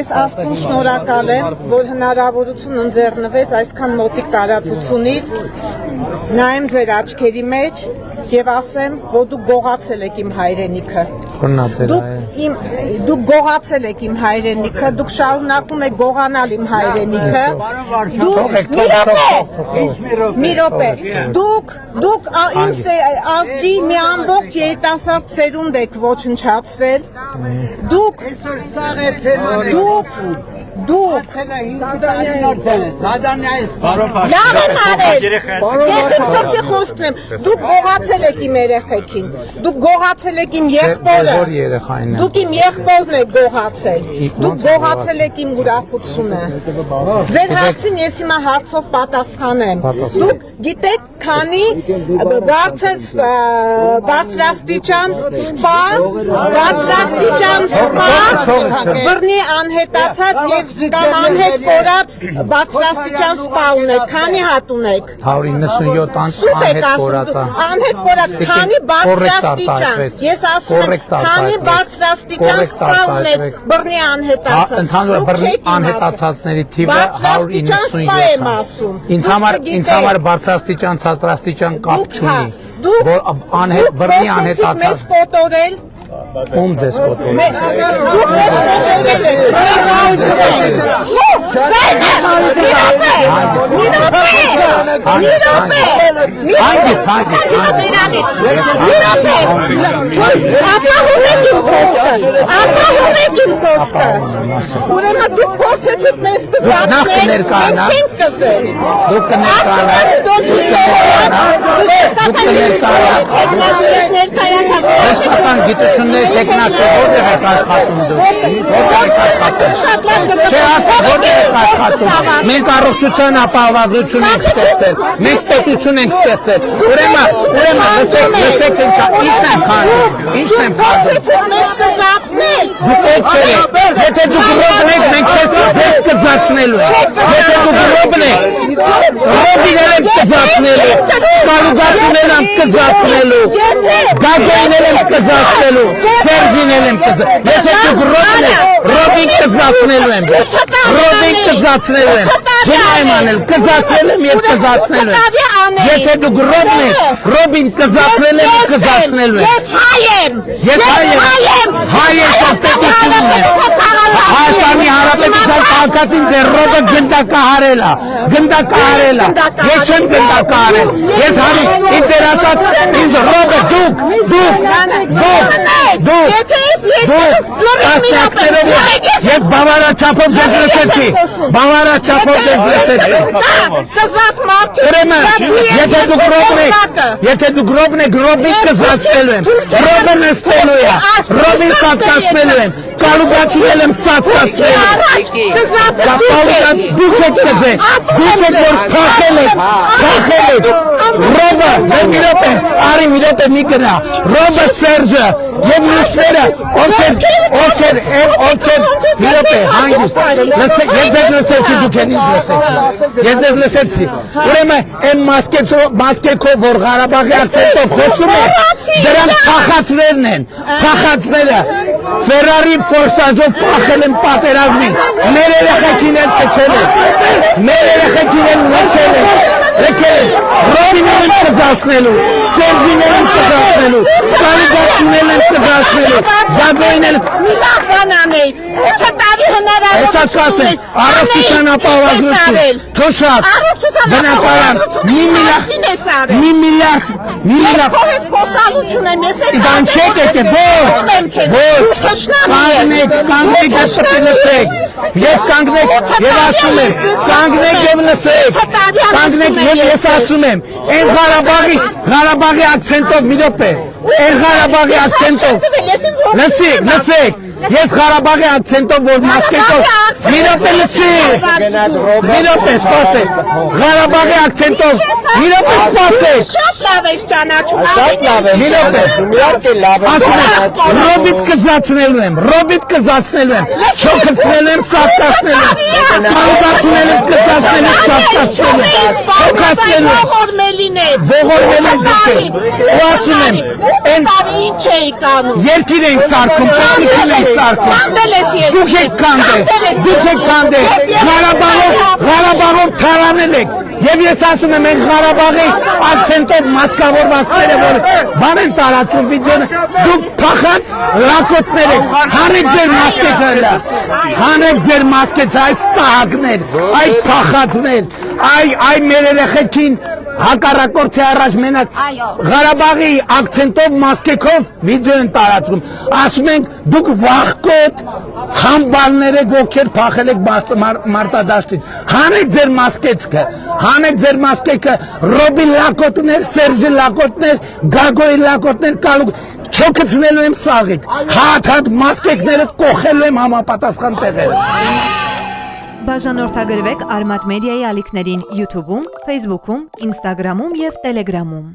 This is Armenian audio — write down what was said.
ես Աստծուն շնորհակալ եմ, որ հնարավորություն ընձեռնվեց այսքան մոտիկ տարածությունից նայեմ ձեր աչքերի մեջ եւ ասեմ, որ դուք գողացել եք իմ հայրենիքը։ Դուք գողացել եք իմ հայրենիքը, դուք շարունակում եք գողանալ իմ հայրենիքը։ Մի րոպե, դուք իմ ազգի մի ամբողջ երիտասարդ սերունդ եք ոչնչացրել։ Դուք լավ եմ արել, ես իմ սրտի խոսքն եմ, դուք գողացել եք իմ երեխեքին, դուք գողացել եք իմ եղբորը, դուք իմ եղբորն եք գողացել, դուք գողացել եք իմ ուրախությունը, ձեր հարցին ես հիմա հարցով պատասխանեմ, դուք գիտեք քանի բարձրաստիճան սպա, բռնի անհետացած եւ կամ անհետ կորած բարձրաստիճան սպա ունեք, քանի հատ ունեք։ 197 անհետ կորած, քանի բարձրաստիճան, ես ասում եմ, քանի բարձրաստիճան սպա ունեք բռնի անհետացած։ Ընդհանուր բռնի անհետացածների թիվը 197։ Ինձ համար բարձրաստիճան ցածրաստիճան կապ չունի։ Անհետ բռնի անհետացած։ Ում ձեզ կոտորել։ Դուք մեզ կոտորել եք։ Ուրեմն դուք փորձեցիք մեզ կզատնել, մենք չենք կզել։ Դուք կներկանաք։ Աշխատան գիտություններ տեխնացի որտեղ եք աշխատում դուք։ Չէ, ասա որտեղ եք աշխատում։ Մենք առողջության ապահովագրություն ենք ստեղծել։ Մենք պետություն ենք ստեղծել։ Ուրեմն լսեք ինչն եմ քանում։ Դուք եք եթե դուք ռոբն եք, մենք քեզ կզացնելու ենք։ Եթե դուք ռոբն եք, ռոբինել ենք կզացնելու, կալուգացունել ենք կզացնելու, գագոյնել ենք կզացնելու, Սերժինել եմ կզացնելու, եթե դուք ռոբն եք, ռոբին կզացնելու եմ, ռոբին կզացնելու եմ, հիմա եմ անել, կզացնել եմ և կզացնելու եմ, եթե դուք ռոբն եք, ռոբին կզացնել եմ և կզացնելու եմ։ Ես հայ եմ, հայ եմ կաստետությունում եմ, Հայաստանի Հանրապետության քաղաքացին դեռ ռոբը գնդակահարել է, ես չեմ գնդակահարել, ես հարի, ինձ էր ասած, ինձ ռոբը դուք, ես բավարաչափով ձեզ լսեցի, եթե դուք ռոբն եք, ռոբին կզացնելու եմ, ռոբը նստելու է, ռոբին սատկացնելու եմ, կալուգացունել եմ սատկացնելու եմ, դուք եք կզեք, դուք եք որ թախել եք, ռոբը, մի րոպե մի գնա, ռոբը Սերջը և մյուսները, ովքեր, մի րոպե, հանգիստ, ես ձեզ լսեցի, դուք են ինձ լսեցի, ուրեմն են մասկեքով, որ Ղարաբաղի ակցենտով խոսում են, դրանք փախածներն են, փախածները, Ֆերարի ֆորսաժով փախել են պատերազմին, մեր երեխեքին են տքել են, ռոբիներ են կզացնելու, Սերժիներ են կզացնելու, կալուգացունել են կզացնելու, գագոյնել են, մի լավ բան անեի, 8 տարի հնարավորություն եք, առողջության ապահովագրություն, թոշակ, բնակարան, մի միլիարդ, քո հետ խոսալություն եմ, ես եք դան չեք եկել, ոչ, կանգնեք լսեք, ես կանգնեք և ասում եմ, կանգնեք և լսեք, կանգնեք և ես ասում եմ, են Ղարաբաղի ակցենտով մի րոպե, են Ղարաբաղի ակցենտով, լսեք, ես Ղարաբաղի ակցենտով, որ մասկետով, մի րոպե լսեք, մի րոպե սպասեք, Ղարաբաղի ակցենտով, մի րոպե սպասեք, շատ լավ ես ճանաչում, մի րոպե, ասում եմ, ռոբիտ կզացնելու եմ, շոքացնելու եմ, սատկացնելու եմ, կալուգացունել եմ, կզացնելու եմ, սատկացնելու եմ, շոքացնելու եմ, լիներ։ Ողորմել են դուք։ Ու ասում եմ, այն ինչ էիք անում։ երկիր են սարքում, պետքին են սարքում։ Կանդել ես երկիր։ Դուք եք կանդել, դուք եք կանդել, Ղարաբաղով թարանել եք։ Եվ ես ասում եմ, այն Ղարաբաղի ակցենտով մասկավորվածները, որ բան են տարածում վիդեոն, դուք փախած լակոտներ եք, հանեք ձեր մասկեները, հանեք ձեր մասկեց, այս տահակներ, այ փախածներ, այ մեր երեխեքին հակառակորդի առաջ մենակ Ղարաբաղի ակցենտով մասկեքով վիդեո են տարածում, ասում ենք դուք վախկոտ համբալներ եք, ովքեր փախել եք մարտադաշտից, հանեք ձեր մասկեցքը, հանեք ձեր մասկեքը, Ռոբի լակոտներ, Սերժի լակոտներ, Գագոյի լակոտներ, չոքցնելու եմ սաղիկ, հատ մասկեքները կոխելու եմ համապատասխան տեղերը։ Բաժանորդագրվեք Արմատ մեդիայի ալիքներին YouTube-ում, Facebook-ում, Instagram-ում և Telegram-ում։